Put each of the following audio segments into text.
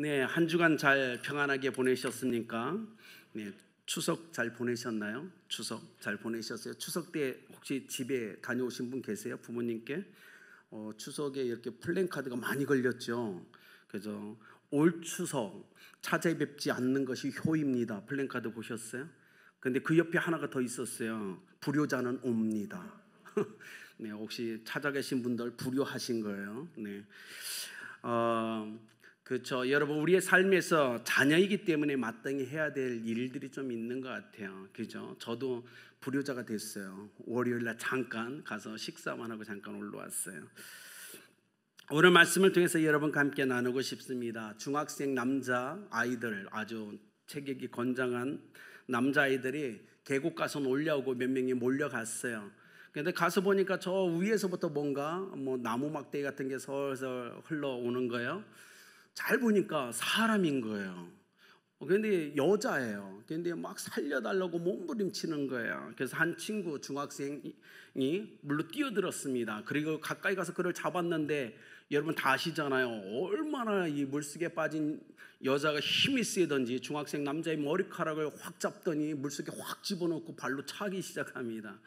네, 한 주간 잘 평안하게 보내셨습니까? 네, 추석 잘 보내셨나요? 추석 잘 보내셨어요? 추석 때 혹시 집에 다녀오신 분 계세요? 부모님께? 추석에 이렇게 플랜카드가 많이 걸렸죠. 그래서 올 추석 찾아뵙지 않는 것이 효입니다. 플랜카드 보셨어요? 근데 그 옆에 하나가 더 있었어요. 불효자는 옵니다. 네, 혹시 찾아 계신 분들 불효하신 거예요. 네. 그렇죠. 여러분, 우리의 삶에서 자녀이기 때문에 마땅히 해야 될 일들이 좀 있는 것 같아요. 그죠? 저도 불효자가 됐어요. 월요일날 잠깐 가서 식사만 하고 잠깐 올라왔어요. 오늘 말씀을 통해서 여러분과 함께 나누고 싶습니다. 중학생 남자 아이들, 아주 체격이 건장한 남자 아이들이 계곡 가서 놀려고 몇 명이 몰려갔어요. 근데 가서 보니까 저 위에서부터 뭔가 나무 막대기 같은 게 서서 흘러오는 거예요. 잘 보니까 사람인 거예요. 근데 여자예요. 근데 막 살려달라고 몸부림치는 거예요. 그래서 한 친구 중학생이 물로 뛰어들었습니다. 그리고 가까이 가서 그를 잡았는데 여러분 다 아시잖아요. 얼마나 이 물속에 빠진 여자가 힘이 세던지 중학생 남자의 머리카락을 확 잡더니 물속에 확 집어넣고 발로 차기 시작합니다.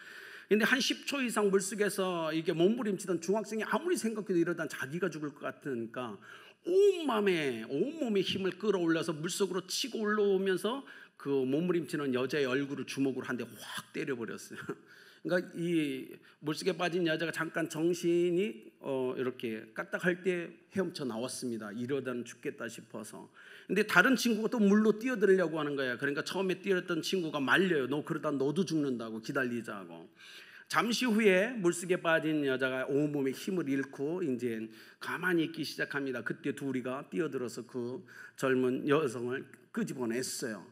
근데 한 10초 이상 물속에서 이게 몸부림치던 중학생이 아무리 생각해도 이러다 자기가 죽을 것 같으니까 온몸에 힘을 끌어올려서 물속으로 치고 올라오면서 그 몸부림치는 여자의 얼굴을 주먹으로 한 대 확 때려버렸어요. 그러니까 이 물속에 빠진 여자가 잠깐 정신이 이렇게 까딱할 때 헤엄쳐 나왔습니다. 이러다는 죽겠다 싶어서. 근데 다른 친구가 또 물로 뛰어들려고 하는 거야. 그러니까 처음에 뛰어들었던 친구가 말려요. 너 그러다 너도 죽는다고, 기다리자고. 잠시 후에 물속에 빠진 여자가 온몸에 힘을 잃고 이제 가만히 있기 시작합니다. 그때 둘이가 뛰어들어서 그 젊은 여성을 끄집어냈어요.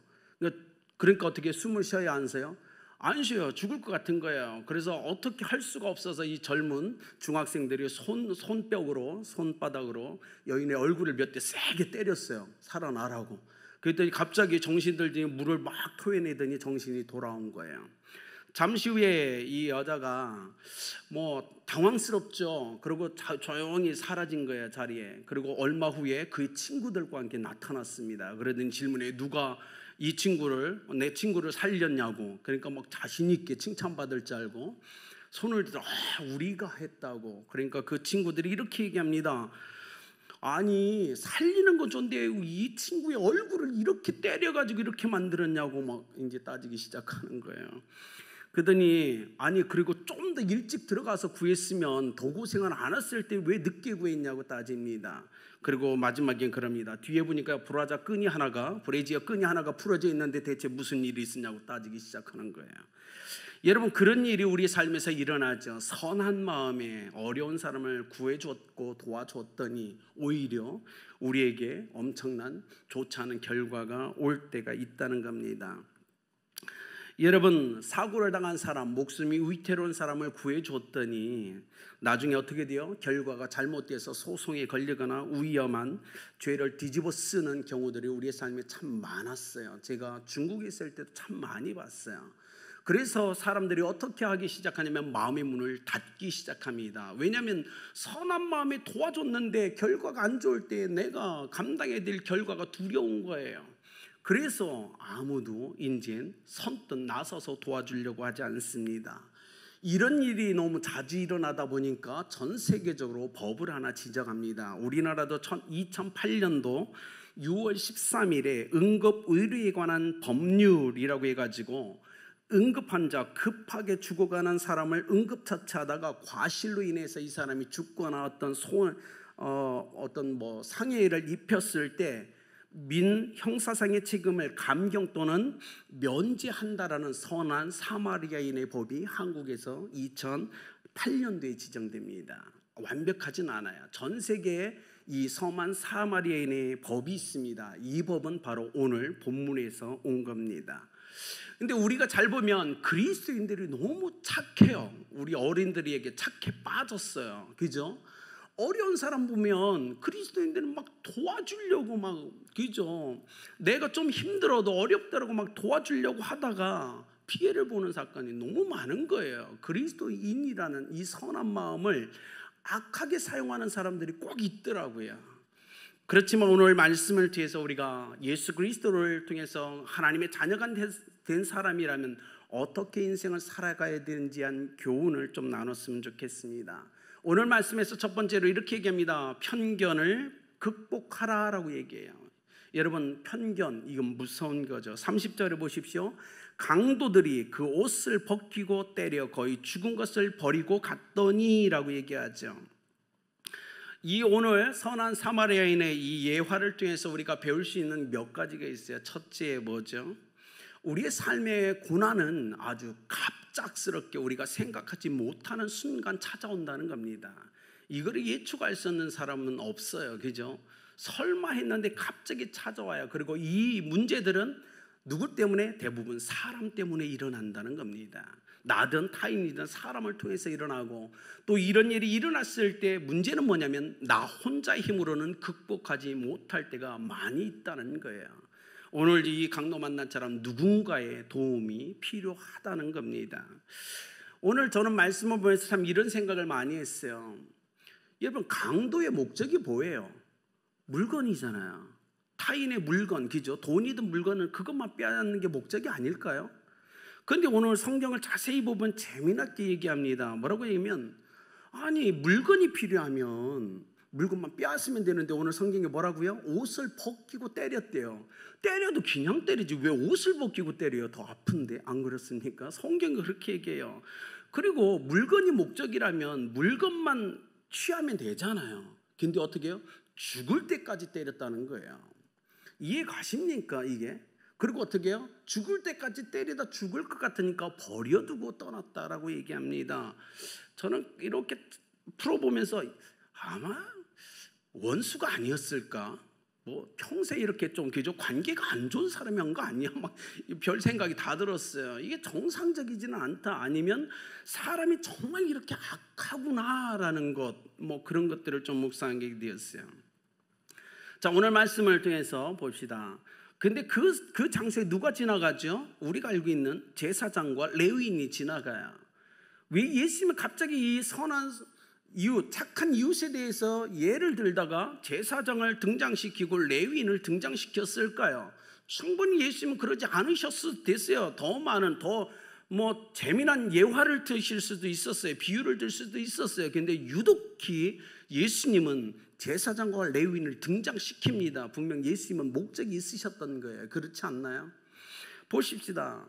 그러니까 어떻게 숨을 쉬어야 안 쉬어요? 안 쉬어요. 죽을 것 같은 거예요. 그래서 어떻게 할 수가 없어서 이 젊은 중학생들이 손바닥으로 여인의 얼굴을 몇 대 세게 때렸어요. 살아나라고. 그랬더니 갑자기 정신 들더니 물을 막 토해내더니 정신이 돌아온 거예요. 잠시 후에 이 여자가 당황스럽죠. 그리고 조용히 사라진 거예요, 자리에. 그리고 얼마 후에 그의 친구들과 함께 나타났습니다. 그러더니 질문에 누가 내 친구를 살렸냐고. 그러니까 막 자신 있게 칭찬받을 줄 알고 손을 들어 우리가 했다고. 그러니까 그 친구들이 이렇게 얘기합니다. 아니, 살리는 건 좋은데 이 친구의 얼굴을 이렇게 때려가지고 이렇게 만들었냐고 막 이제 따지기 시작하는 거예요. 그러더니 아니, 그리고 좀 더 일찍 들어가서 구했으면 더 고생을 안 했을 때 왜 늦게 구했냐고 따집니다. 그리고 마지막엔 그럽니다. 뒤에 보니까 브레지어 끈이 하나가 풀어져 있는데 대체 무슨 일이 있었냐고 따지기 시작하는 거예요. 여러분, 그런 일이 우리 삶에서 일어나죠. 선한 마음에 어려운 사람을 구해줬고 도와줬더니 오히려 우리에게 엄청난 좋지 않은 결과가 올 때가 있다는 겁니다. 여러분, 사고를 당한 사람, 목숨이 위태로운 사람을 구해줬더니 나중에 어떻게 돼요? 결과가 잘못돼서 소송에 걸리거나 위험한 죄를 뒤집어 쓰는 경우들이 우리의 삶에 참 많았어요. 제가 중국에 있을 때도 참 많이 봤어요. 그래서 사람들이 어떻게 하기 시작하냐면 마음의 문을 닫기 시작합니다. 왜냐하면 선한 마음에 도와줬는데 결과가 안 좋을 때 내가 감당해야 될 결과가 두려운 거예요. 그래서 아무도 이젠 선뜻 나서서 도와주려고 하지 않습니다. 이런 일이 너무 자주 일어나다 보니까 전 세계적으로 법을 하나 지정합니다. 우리나라도 2008년도 6월 13일에 응급의료에 관한 법률이라고 해가지고 응급환자, 급하게 죽어가는 사람을 응급처치하다가 과실로 인해서 이 사람이 죽거나 어떤 상해를 입혔을 때 형사상의 책임을 감경 또는 면제한다라는 선한 사마리아인의 법이 한국에서 2008년도에 지정됩니다. 완벽하진 않아요. 전 세계에 이 선한 사마리아인의 법이 있습니다. 이 법은 바로 오늘 본문에서 온 겁니다. 근데 우리가 잘 보면 그리스도인들이 너무 착해요. 우리 어린들에게 착해 빠졌어요. 그죠? 어려운 사람 보면 그리스도인들은 막 도와주려고 그죠? 내가 좀 힘들어도 어렵다고 막 도와주려고 하다가 피해를 보는 사건이 너무 많은 거예요. 그리스도인이라는 이 선한 마음을 악하게 사용하는 사람들이 꼭 있더라고요. 그렇지만 오늘 말씀을 통해서 우리가 예수 그리스도를 통해서 하나님의 자녀가 된 사람이라면 어떻게 인생을 살아가야 되는지 한 교훈을 좀 나눴으면 좋겠습니다. 오늘 말씀에서 첫 번째로 이렇게 얘기합니다. 편견을 극복하라라고 얘기해요. 여러분, 편견, 이건 무서운 거죠. 30절에 보십시오. 강도들이 그 옷을 벗기고 때려 거의 죽은 것을 버리고 갔더니 라고 얘기하죠. 이 오늘 선한 사마리아인의 이 예화를 통해서 우리가 배울 수 있는 몇 가지가 있어요. 첫째 뭐죠? 우리의 삶의 고난은 아주 갑작스럽게 우리가 생각하지 못하는 순간 찾아온다는 겁니다. 이거를 예측할 수 없는 사람은 없어요. 그죠? 설마 했는데 갑자기 찾아와요. 그리고 이 문제들은 누구 때문에? 대부분 사람 때문에 일어난다는 겁니다. 나든 타인이든 사람을 통해서 일어나고, 또 이런 일이 일어났을 때 문제는 뭐냐면 나 혼자의 힘으로는 극복하지 못할 때가 많이 있다는 거예요. 오늘 이 강도 만난처럼 누군가의 도움이 필요하다는 겁니다. 오늘 저는 말씀을 보면서 참 이런 생각을 많이 했어요. 여러분, 강도의 목적이 뭐예요? 물건이잖아요. 타인의 물건, 그죠? 돈이든 물건은 그것만 빼앗는 게 목적이 아닐까요? 그런데 오늘 성경을 자세히 보면 재미나게 얘기합니다. 뭐라고 얘기하면, 아니 물건이 필요하면 물건만 빼앗으면 되는데 오늘 성경에 뭐라고요? 옷을 벗기고 때렸대요. 때려도 그냥 때리지 왜 옷을 벗기고 때려요? 더 아픈데, 안 그렇습니까? 성경이 그렇게 얘기해요. 그리고 물건이 목적이라면 물건만 취하면 되잖아요. 근데 어떻게 해요? 죽을 때까지 때렸다는 거예요. 이해 가십니까 이게? 그리고 어떻게 해요? 죽을 때까지 때리다 죽을 것 같으니까 버려두고 떠났다라고 얘기합니다. 저는 이렇게 풀어보면서 아마 원수가 아니었을까? 뭐 평생 이렇게 좀 그저 관계가 안 좋은 사람이 한 거 아니야? 막 별 생각이 다 들었어요. 이게 정상적이지는 않다. 아니면 사람이 정말 이렇게 악하구나라는 것, 뭐 그런 것들을 좀 묵상하게 되었어요. 자, 오늘 말씀을 통해서 봅시다. 근데 그 장소에 누가 지나가죠? 우리가 알고 있는 제사장과 레위인이 지나가요. 왜 예수님은 갑자기 이 선한 이웃, 착한 이웃에 대해서 예를 들다가 제사장을 등장시키고 레위인을 등장시켰을까요? 충분히 예수님은 그러지 않으셨을 됐어요. 더 많은, 더 뭐 재미난 예화를 드실 수도 있었어요. 비유를 들 수도 있었어요. 근데 유독히 예수님은 제사장과 레위인을 등장시킵니다. 분명 예수님은 목적이 있으셨던 거예요. 그렇지 않나요? 보십시다.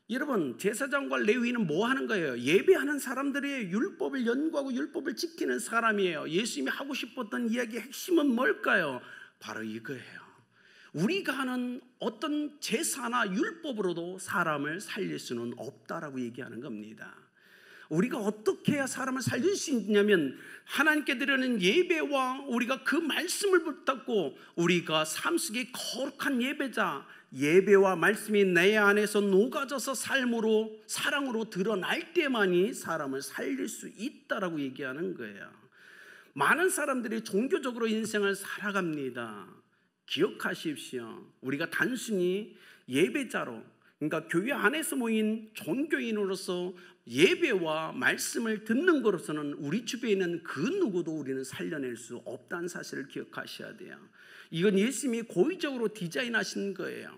여러분, 제사장과 레위인은 뭐 하는 거예요? 예배하는 사람들의 율법을 연구하고 율법을 지키는 사람이에요. 예수님이 하고 싶었던 이야기의 핵심은 뭘까요? 바로 이거예요. 우리가 하는 어떤 제사나 율법으로도 사람을 살릴 수는 없다라고 얘기하는 겁니다. 우리가 어떻게 해야 사람을 살릴 수 있냐면 하나님께 드리는 예배와 우리가 그 말씀을 붙잡고 우리가 삶 속에 거룩한 예배자, 예배와 말씀이 내 안에서 녹아져서 삶으로, 사랑으로 드러날 때만이 사람을 살릴 수 있다라고 얘기하는 거예요. 많은 사람들이 종교적으로 인생을 살아갑니다. 기억하십시오. 우리가 단순히 예배자로, 그러니까 교회 안에서 모인 종교인으로서 예배와 말씀을 듣는 것으로서는 우리 주변에 있는 그 누구도 우리는 살려낼 수 없다는 사실을 기억하셔야 돼요. 이건 예수님이 고의적으로 디자인하신 거예요.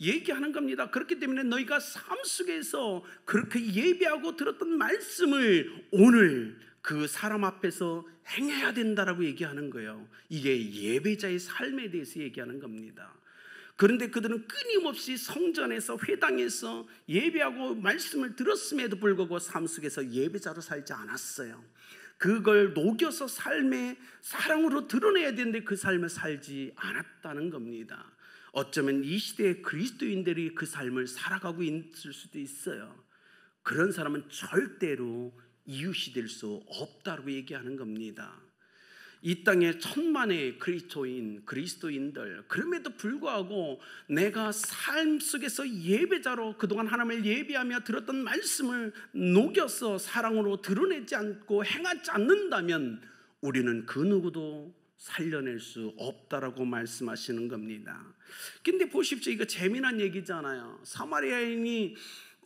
얘기하는 겁니다. 그렇기 때문에 너희가 삶 속에서 그렇게 예배하고 들었던 말씀을 오늘 그 사람 앞에서 행해야 된다라고 얘기하는 거예요. 이게 예배자의 삶에 대해서 얘기하는 겁니다. 그런데 그들은 끊임없이 성전에서, 회당에서 예배하고 말씀을 들었음에도 불구하고 삶 속에서 예배자로 살지 않았어요. 그걸 녹여서 삶의 사랑으로 드러내야 되는데 그 삶을 살지 않았다는 겁니다. 어쩌면 이 시대의 그리스도인들이 그 삶을 살아가고 있을 수도 있어요. 그런 사람은 절대로 이웃이 될 수 없다고 얘기하는 겁니다. 이 땅에 천만의 그리스도인들, 그럼에도 불구하고 내가 삶 속에서 예배자로 그동안 하나님을 예배하며 들었던 말씀을 녹여서 사랑으로 드러내지 않고 행하지 않는다면 우리는 그 누구도 살려낼 수 없다라고 말씀하시는 겁니다. 근데 보십시오, 이거 재미난 얘기잖아요. 사마리아인이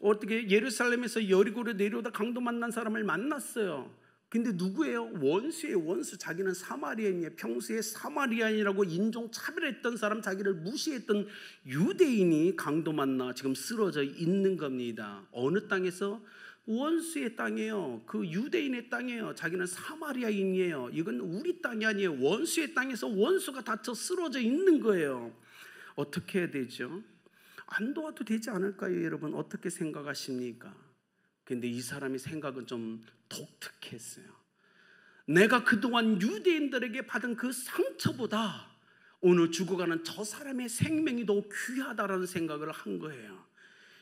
어떻게 예루살렘에서 여리고로 내려오다 강도 만난 사람을 만났어요. 근데 누구예요? 원수의 원수. 자기는 사마리아인이에요. 평소에 사마리아인이라고 인종차별했던 사람, 자기를 무시했던 유대인이 강도 만나 지금 쓰러져 있는 겁니다. 어느 땅에서? 원수의 땅이에요. 그 유대인의 땅이에요. 자기는 사마리아인이에요. 이건 우리 땅이 아니에요. 원수의 땅에서 원수가 다쳐 쓰러져 있는 거예요. 어떻게 해야 되죠? 안 도와도 되지 않을까요? 여러분 어떻게 생각하십니까? 근데 이 사람의 생각은 좀 독특했어요. 내가 그동안 유대인들에게 받은 그 상처보다 오늘 죽어가는 저 사람의 생명이 더 귀하다라는 생각을 한 거예요.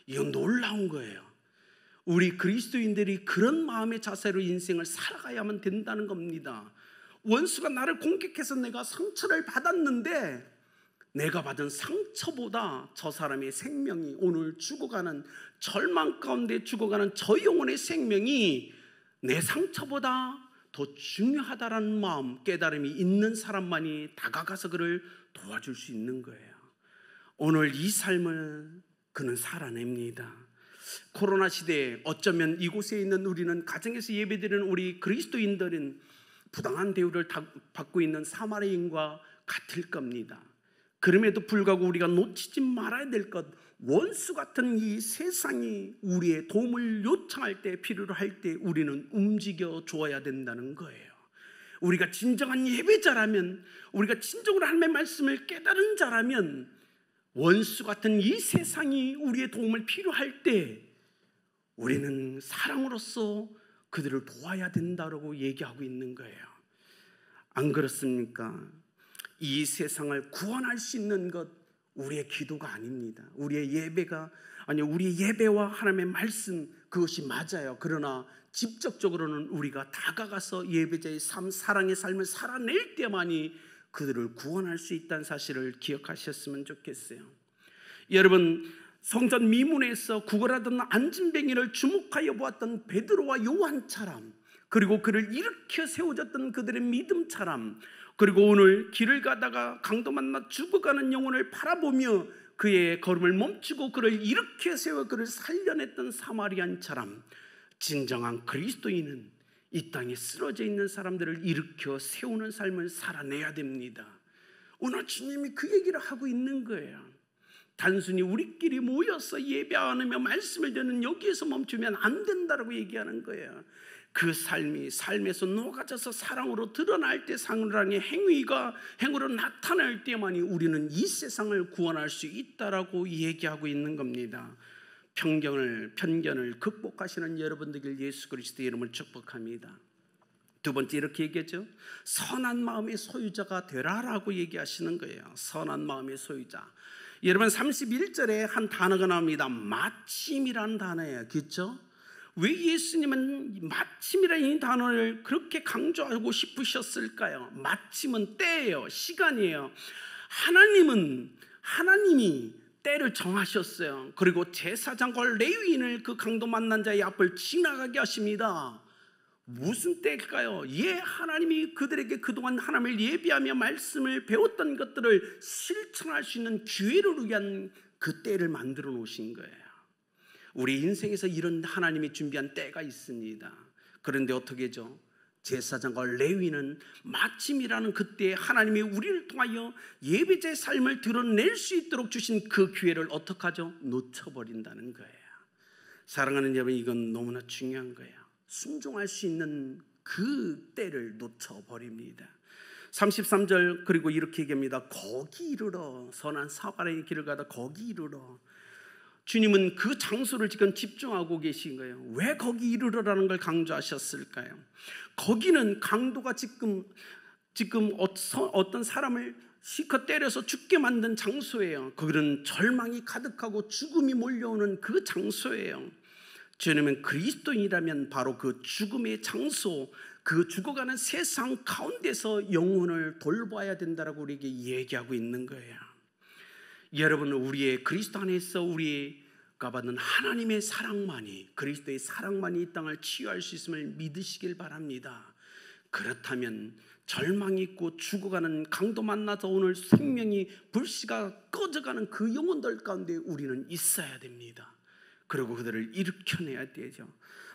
이건 놀라운 거예요. 우리 그리스도인들이 그런 마음의 자세로 인생을 살아가야만 된다는 겁니다. 원수가 나를 공격해서 내가 상처를 받았는데 내가 받은 상처보다 저 사람의 생명이, 오늘 죽어가는, 절망 가운데 죽어가는 저 영혼의 생명이 내 상처보다 더 중요하다라는 마음, 깨달음이 있는 사람만이 다가가서 그를 도와줄 수 있는 거예요. 오늘 이 삶을 그는 살아냅니다. 코로나 시대에 어쩌면 이곳에 있는 우리는, 가정에서 예배드리는 우리 그리스도인들은 부당한 대우를 받고 있는 사마리아인과 같을 겁니다. 그럼에도 불구하고 우리가 놓치지 말아야 될 것, 원수 같은 이 세상이 우리의 도움을 요청할 때, 필요로 할 때 우리는 움직여 줘야 된다는 거예요. 우리가 진정한 예배자라면, 우리가 진정으로 하나님의 말씀을 깨달은 자라면, 원수 같은 이 세상이 우리의 도움을 필요할 때 우리는 사랑으로서 그들을 도와야 된다고 얘기하고 있는 거예요. 안 그렇습니까? 이 세상을 구원할 수 있는 것, 우리의 기도가 아닙니다. 우리의 예배와 하나님의 말씀, 그것이 맞아요. 그러나 직접적으로는 우리가 다가가서 예배자의 삶, 사랑의 삶을 살아낼 때만이 그들을 구원할 수 있다는 사실을 기억하셨으면 좋겠어요. 여러분, 성전 미문에서 구걸하던 안진뱅이를 주목하여 보았던 베드로와 요한처럼, 그리고 그를 일으켜 세워졌던 그들의 믿음처럼, 그리고 오늘 길을 가다가 강도 만나 죽어가는 영혼을 바라보며 그의 걸음을 멈추고 그를 일으켜 세워 그를 살려냈던 사마리아인처럼, 진정한 그리스도인은 이 땅에 쓰러져 있는 사람들을 일으켜 세우는 삶을 살아내야 됩니다. 오늘 주님이 그 얘기를 하고 있는 거예요. 단순히 우리끼리 모여서 예배 안 하며 말씀을 듣는 여기에서 멈추면 안 된다고 얘기하는 거예요. 그 삶이 삶에서 녹아져서 사랑으로 드러날 때, 사랑의 행위로 나타날 때만이 우리는 이 세상을 구원할 수 있다라고 얘기하고 있는 겁니다. 편견을 극복하시는 여러분들 예수 그리스도의 이름을 축복합니다. 두 번째 이렇게 얘기하죠. 선한 마음의 소유자가 되라라고 얘기하시는 거예요. 선한 마음의 소유자. 여러분 31절에 한 단어가 나옵니다. 마침이라는 단어예요. 그렇죠? 왜 예수님은 마침이라는 이 단어를 그렇게 강조하고 싶으셨을까요? 마침은 때예요. 시간이에요. 하나님이 때를 정하셨어요. 그리고 제사장과 레위인을 그 강도 만난 자의 앞을 지나가게 하십니다. 무슨 때일까요? 하나님이 그들에게 그동안 하나님을 예비하며 말씀을 배웠던 것들을 실천할 수 있는 기회를 위한 그 때를 만들어 놓으신 거예요. 우리 인생에서 이런 하나님이 준비한 때가 있습니다. 그런데 어떻게 하죠? 제사장과 레위는 마침이라는 그때에 하나님이 우리를 통하여 예배자의 삶을 드러낼 수 있도록 주신 그 기회를 어떻게 하죠? 놓쳐버린다는 거예요. 사랑하는 여러분, 이건 너무나 중요한 거예요. 순종할 수 있는 그 때를 놓쳐버립니다. 33절 그리고 이렇게 얘기합니다. 거기 이르러, 선한 사마리아의 길을 가다 거기 이르러. 주님은 그 장소를 지금 집중하고 계신 거예요. 왜 거기 이르러라는 걸 강조하셨을까요? 거기는 강도가 지금 어떤 사람을 실컷 때려서 죽게 만든 장소예요. 거기는 절망이 가득하고 죽음이 몰려오는 그 장소예요. 주님은 그리스도인이라면 바로 그 죽음의 장소, 그 죽어가는 세상 가운데서 영혼을 돌봐야 된다고 우리에게 얘기하고 있는 거예요. 여러분, 우리의 그리스도 안에서 우리가 받는 하나님의 사랑만이, 그리스도의 사랑만이 이 땅을 치유할 수 있음을 믿으시길 바랍니다. 그렇다면 절망이 있고 죽어가는 강도 만나서 오늘 생명이 불씨가 꺼져가는 그 영혼들 가운데 우리는 있어야 됩니다. 그리고 그들을 일으켜내야 되죠.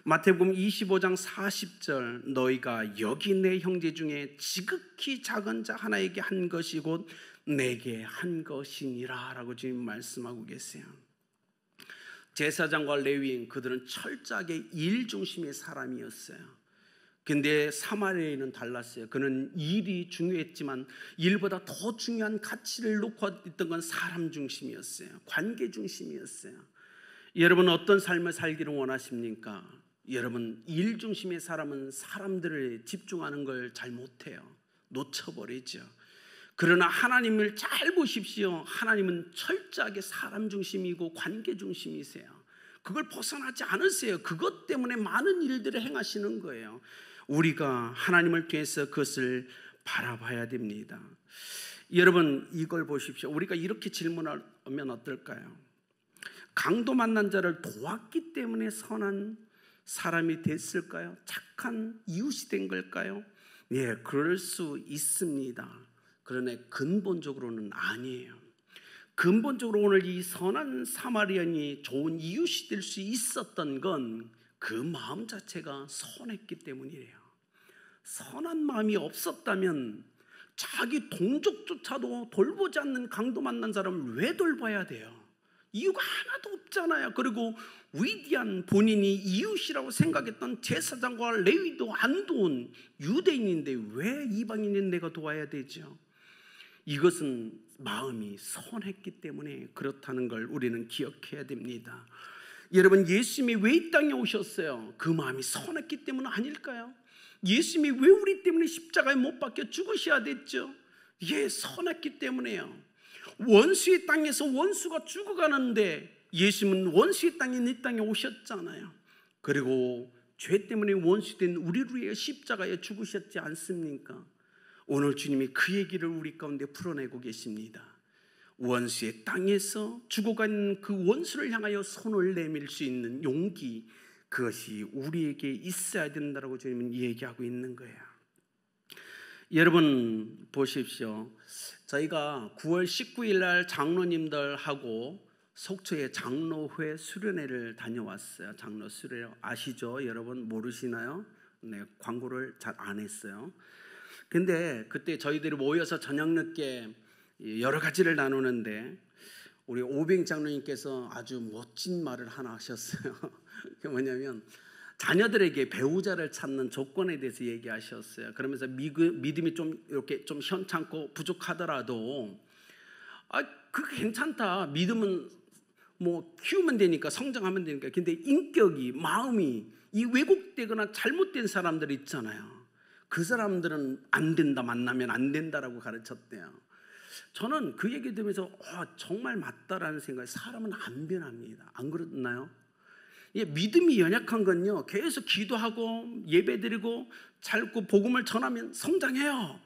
마태복음 25장 40절 너희가 여기 내 형제 중에 지극히 작은 자 하나에게 한 것이 곧 내게 한 것이니라 라고 지금 말씀하고 계세요. 제사장과 레위인 그들은 철저하게 일 중심의 사람이었어요. 근데 사마리아인은 달랐어요. 그는 일이 중요했지만 일보다 더 중요한 가치를 놓고 있던 건 사람 중심이었어요. 관계 중심이었어요. 여러분 어떤 삶을 살기를 원하십니까? 여러분 일 중심의 사람은 사람들을 집중하는 걸 잘 못해요. 놓쳐버리죠. 그러나 하나님을 잘 보십시오. 하나님은 철저하게 사람 중심이고 관계 중심이세요. 그걸 벗어나지 않으세요. 그것 때문에 많은 일들을 행하시는 거예요. 우리가 하나님을 통해서 그것을 바라봐야 됩니다. 여러분 이걸 보십시오. 우리가 이렇게 질문하면 어떨까요? 강도 만난 자를 도왔기 때문에 선한 사람이 됐을까요? 착한 이웃이 된 걸까요? 예, 그럴 수 있습니다. 그러나 근본적으로는 아니에요. 근본적으로 오늘 이 선한 사마리아인이 좋은 이웃이 될 수 있었던 건 그 마음 자체가 선했기 때문이에요. 선한 마음이 없었다면 자기 동족조차도 돌보지 않는 강도 만난 사람을 왜 돌봐야 돼요? 이유가 하나도 없잖아요. 그리고 위대한 본인이 이웃이라고 생각했던 제사장과 레위도 안 도운 유대인인데 왜 이방인인 내가 도와야 되죠? 이것은 마음이 선했기 때문에 그렇다는 걸 우리는 기억해야 됩니다. 여러분 예수님이 왜 이 땅에 오셨어요? 그 마음이 선했기 때문 아닐까요? 예수님이 왜 우리 때문에 십자가에 못 박혀 죽으셔야 됐죠? 예, 선했기 때문에요. 원수의 땅에서 원수가 죽어가는데 예수님은 원수의 땅인 이 땅에 오셨잖아요. 그리고 죄 때문에 원수된 우리를 위해 십자가에 죽으셨지 않습니까? 오늘 주님이 그 얘기를 우리 가운데 풀어내고 계십니다. 원수의 땅에서 죽어간 그 원수를 향하여 손을 내밀 수 있는 용기, 그것이 우리에게 있어야 된다고 주님은 얘기하고 있는 거예요. 여러분 보십시오. 저희가 9월 19일 날 장로님들하고 속초에 장로회 수련회를 다녀왔어요. 장로 수련회 아시죠? 여러분 모르시나요? 네, 광고를 잘 안 했어요. 근데 그때 저희들이 모여서 저녁 늦게 여러 가지를 나누는데 우리 오병 장로님께서 아주 멋진 말을 하나 하셨어요. 그게 뭐냐면 자녀들에게 배우자를 찾는 조건에 대해서 얘기하셨어요. 그러면서 믿음이 좀 이렇게 좀 현찮고 부족하더라도 그게 괜찮다. 믿음은 뭐 키우면 되니까, 성장하면 되니까. 근데 인격이, 마음이 이 왜곡되거나 잘못된 사람들 있잖아요. 그 사람들은 안 된다, 만나면 안 된다라고 가르쳤대요. 저는 그 얘기 들으면서 정말 맞다라는 생각이, 사람은 안 변합니다. 안 그렇나요? 믿음이 연약한 건요, 계속 기도하고 예배드리고 잘고 복음을 전하면 성장해요.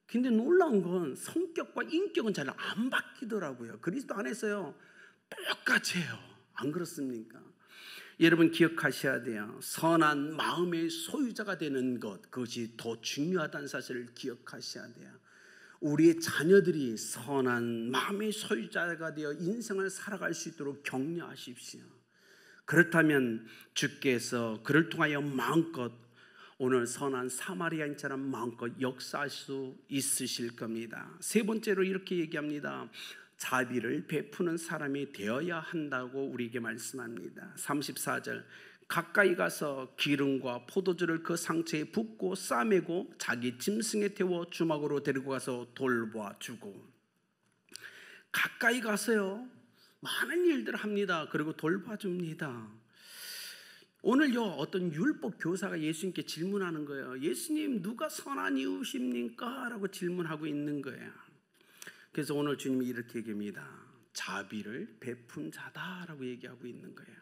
근데 놀라운 건 성격과 인격은 잘 안 바뀌더라고요. 그리스도 안에서요 똑같이 해요. 안 그렇습니까? 여러분 기억하셔야 돼요. 선한 마음의 소유자가 되는 것, 그것이 더 중요하다는 사실을 기억하셔야 돼요. 우리의 자녀들이 선한 마음의 소유자가 되어 인생을 살아갈 수 있도록 격려하십시오. 그렇다면 주께서 그를 통하여 마음껏 오늘 선한 사마리아인처럼 마음껏 역사할 수 있으실 겁니다. 세 번째로 이렇게 얘기합니다. 자비를 베푸는 사람이 되어야 한다고 우리에게 말씀합니다. 34절, 가까이 가서 기름과 포도주를 그 상처에 붓고 싸매고 자기 짐승에 태워 주막으로 데리고 가서 돌봐주고. 가까이 가서요 많은 일들을 합니다. 그리고 돌봐줍니다. 오늘요 어떤 율법 교사가 예수님께 질문하는 거예요. 예수님, 누가 선한 이웃입니까? 라고 질문하고 있는 거예요. 그래서 오늘 주님이 이렇게 얘기합니다. 자비를 베푼 자다라고 얘기하고 있는 거예요.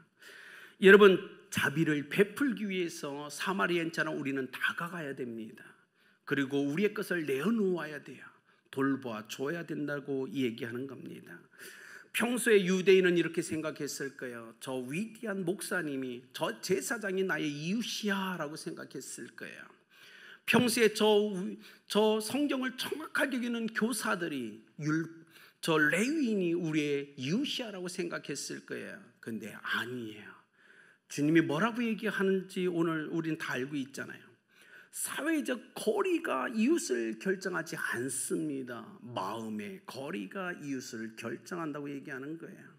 여러분, 자비를 베풀기 위해서 사마리아인처럼 우리는 다가가야 됩니다. 그리고 우리의 것을 내어놓아야 돼요. 돌봐줘야 된다고 얘기하는 겁니다. 평소에 유대인은 이렇게 생각했을 거예요. 저 위대한 목사님이, 저 제사장이 나의 이웃이야 라고 생각했을 거예요. 평소에 저 성경을 정확하게 읽는 교사들이, 저 레위인이 우리의 이웃이야 라고 생각했을 거예요. 근데 아니에요. 주님이 뭐라고 얘기하는지 오늘 우린 다 알고 있잖아요. 사회적 거리가 이웃을 결정하지 않습니다. 마음의 거리가 이웃을 결정한다고 얘기하는 거예요.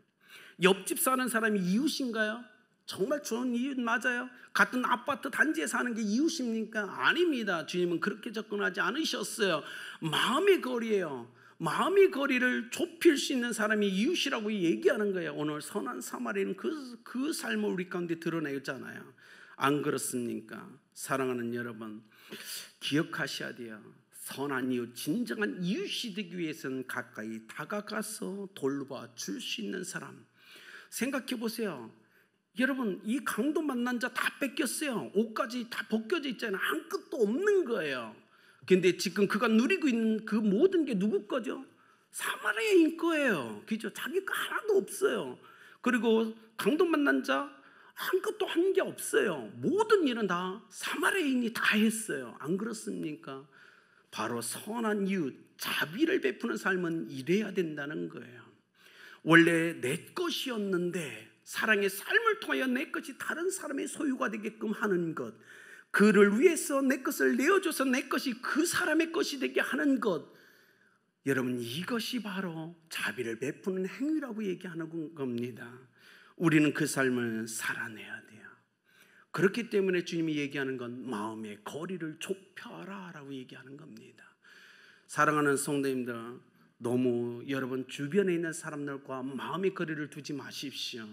옆집 사는 사람이 이웃인가요? 정말 좋은 이웃 맞아요? 같은 아파트 단지에 사는 게 이웃입니까? 아닙니다. 주님은 그렇게 접근하지 않으셨어요. 마음의 거리예요. 마음의 거리를 좁힐 수 있는 사람이 이웃이라고 얘기하는 거예요. 오늘 선한 사마리아는 그 삶을 우리 가운데 드러내잖아요. 안 그렇습니까? 사랑하는 여러분, 기억하셔야 돼요. 선한 이웃, 진정한 이웃이 되기 위해서는 가까이 다가가서 돌봐 줄 수 있는 사람. 생각해 보세요. 여러분, 이 강도 만난 자 다 뺏겼어요. 옷까지 다 벗겨져 있잖아요. 한 끗도 없는 거예요. 근데 지금 그가 누리고 있는 그 모든 게 누구 거죠? 사마리아인 거예요. 그죠? 자기 거 하나도 없어요. 그리고 강도 만난 자 한 것도 한 게 없어요. 모든 일은 다 사마리아인이 다 했어요. 안 그렇습니까? 바로 선한 이웃, 자비를 베푸는 삶은 이래야 된다는 거예요. 원래 내 것이었는데 사랑의 삶을 통하여 내 것이 다른 사람의 소유가 되게끔 하는 것, 그를 위해서 내 것을 내어줘서 내 것이 그 사람의 것이 되게 하는 것, 여러분, 이것이 바로 자비를 베푸는 행위라고 얘기하는 겁니다. 우리는 그 삶을 살아내야 돼요. 그렇기 때문에 주님이 얘기하는 건 마음의 거리를 좁혀라 라고 얘기하는 겁니다. 사랑하는 성도님들, 너무 여러분 주변에 있는 사람들과 마음의 거리를 두지 마십시오.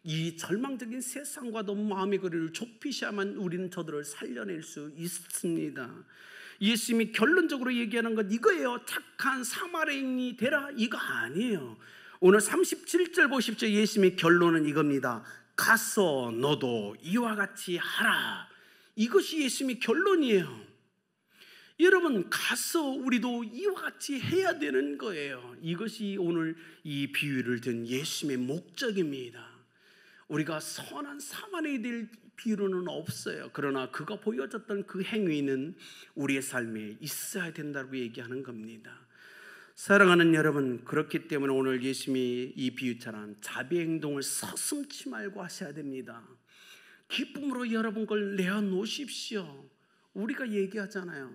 이 절망적인 세상과 너무 마음의 거리를 좁히셔야만 우리는 저들을 살려낼 수 있습니다. 예수님이 결론적으로 얘기하는 건 이거예요. 착한 사마리아인이 되라, 이거 아니에요. 오늘 37절 보십시오. 예수님의 결론은 이겁니다. 가서 너도 이와 같이 하라. 이것이 예수님의 결론이에요. 여러분, 가서 우리도 이와 같이 해야 되는 거예요. 이것이 오늘 이 비유를 든 예수님의 목적입니다. 우리가 선한 사마리아인이 될 필요는 없어요. 그러나 그가 보여줬던 그 행위는 우리의 삶에 있어야 된다고 얘기하는 겁니다. 사랑하는 여러분, 그렇기 때문에 오늘 예수님이 이 비유처럼 자비 행동을 서슴지 말고 하셔야 됩니다. 기쁨으로 여러분 걸 내어놓으십시오. 우리가 얘기하잖아요.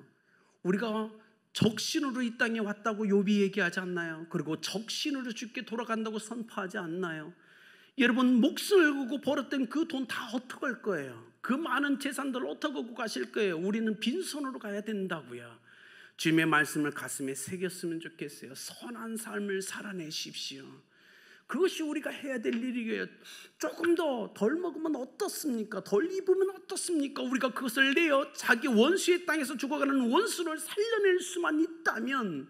우리가 적신으로 이 땅에 왔다고 욥이 얘기하지 않나요? 그리고 적신으로 죽게 돌아간다고 선포하지 않나요? 여러분, 목숨을 걸고 벌었던 그 돈 다 어떻게 할 거예요? 그 많은 재산들을 어떻게 갖고 가실 거예요? 우리는 빈손으로 가야 된다고요. 주님의 말씀을 가슴에 새겼으면 좋겠어요. 선한 삶을 살아내십시오. 그것이 우리가 해야 될 일이에요. 조금 더 덜 먹으면 어떻습니까? 덜 입으면 어떻습니까? 우리가 그것을 내어 자기 원수의 땅에서 죽어가는 원수를 살려낼 수만 있다면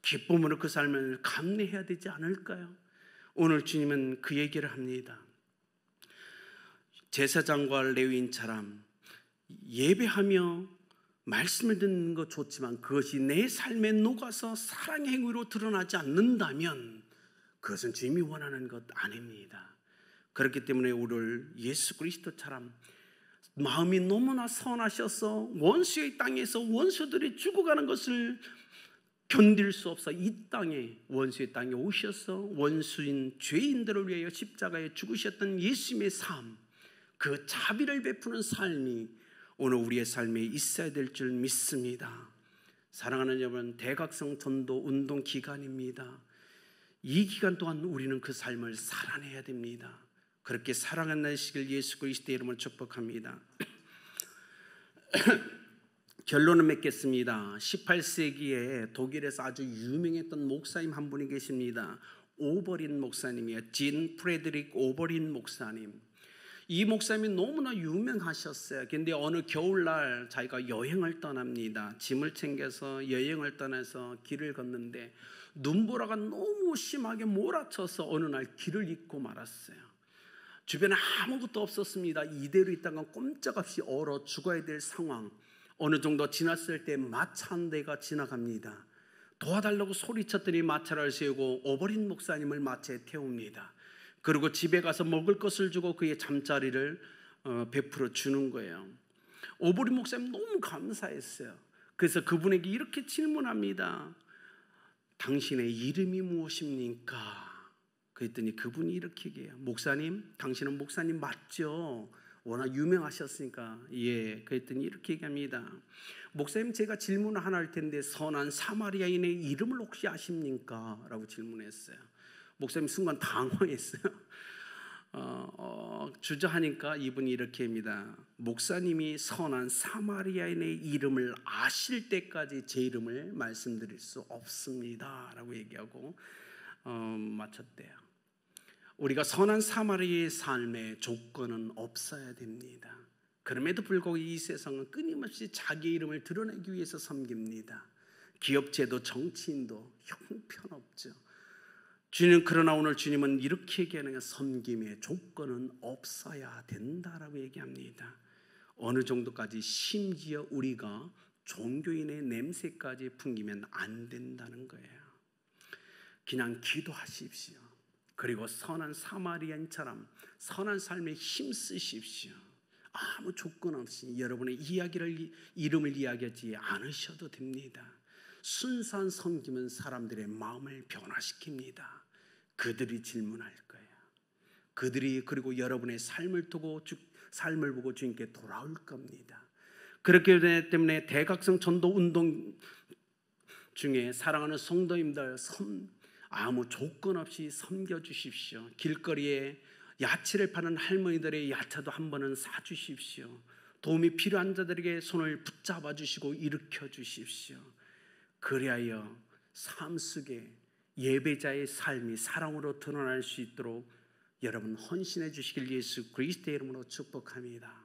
기쁨으로 그 삶을 감내해야 되지 않을까요? 오늘 주님은 그 얘기를 합니다. 제사장과 레위인처럼 예배하며 말씀을 듣는 것 좋지만 그것이 내 삶에 녹아서 사랑의 행위로 드러나지 않는다면 그것은 주님이 원하는 것 아닙니다. 그렇기 때문에 오늘 예수 그리스도처럼 마음이 너무나 선하셔서 원수의 땅에서 원수들이 죽어가는 것을 견딜 수 없어 이 땅에, 원수의 땅에 오셔서 원수인 죄인들을 위하여 십자가에 죽으셨던 예수님의 삶, 그 자비를 베푸는 삶이 오늘 우리의 삶에 있어야 될 줄 믿습니다. 사랑하는 여러분, 대각성 전도 운동 기간입니다. 이 기간 동안 우리는 그 삶을 살아내야 됩니다. 그렇게 살아내시길 예수 그리스도의 이름으로 축복합니다. 결론을 맺겠습니다. 18세기에 독일에서 아주 유명했던 목사님 한 분이 계십니다. 오버린 목사님이에요. 진 프레드릭 오버린 목사님. 이 목사님이 너무나 유명하셨어요. 근데 어느 겨울날 자기가 여행을 떠납니다. 짐을 챙겨서 여행을 떠나서 길을 걷는데 눈보라가 너무 심하게 몰아쳐서 어느 날 길을 잃고 말았어요. 주변에 아무것도 없었습니다. 이대로 있다가 꼼짝없이 얼어 죽어야 될 상황. 어느 정도 지났을 때 마차 한 대가 지나갑니다. 도와달라고 소리쳤더니 마차를 세우고 오버린 목사님을 마차에 태웁니다. 그리고 집에 가서 먹을 것을 주고 그의 잠자리를 베풀어 주는 거예요. 오버린 목사님 너무 감사했어요. 그래서 그분에게 이렇게 질문합니다. 당신의 이름이 무엇입니까? 그랬더니 그분이 이렇게 얘기해요. 목사님, 당신은 목사님 맞죠? 워낙 유명하셨으니까. 예. 그랬더니 이렇게 얘기합니다. 목사님, 제가 질문을 하나 할 텐데 선한 사마리아인의 이름을 혹시 아십니까? 라고 질문했어요. 목사님 순간 당황했어요. 주저하니까 이분이 이렇게 합니다. 목사님이 선한 사마리아인의 이름을 아실 때까지 제 이름을 말씀드릴 수 없습니다. 라고 얘기하고 마쳤대요. 우리가 선한 사마리아의 삶의 조건은 없어야 됩니다. 그럼에도 불구하고 이 세상은 끊임없이 자기 이름을 드러내기 위해서 섬깁니다. 기업체도 정치인도 형편없죠. 주님, 그러나 오늘 주님은 이렇게 얘기하는 거예요. 섬김의 조건은 없어야 된다라고 얘기합니다. 어느 정도까지, 심지어 우리가 종교인의 냄새까지 풍기면 안 된다는 거예요. 그냥 기도하십시오. 그리고 선한 사마리아인처럼 선한 삶에 힘쓰십시오. 아무 조건 없이 여러분의 이름을 이야기하지 않으셔도 됩니다. 순수한 섬김은 사람들의 마음을 변화시킵니다. 그들이 질문할 거예요. 그들이 그리고 여러분의 삶을 보고 주님께 돌아올 겁니다. 그렇기 때문에 대각성 전도 운동 중에 사랑하는 성도님들, 아무 조건 없이 섬겨주십시오. 길거리에 야채를 파는 할머니들의 야채도 한 번은 사주십시오. 도움이 필요한 자들에게 손을 붙잡아 주시고 일으켜 주십시오. 그리하여 삶 속에 예배자의 삶이 사랑으로 드러날 수 있도록 여러분 헌신해 주시길 예수 그리스도의 이름으로 축복합니다.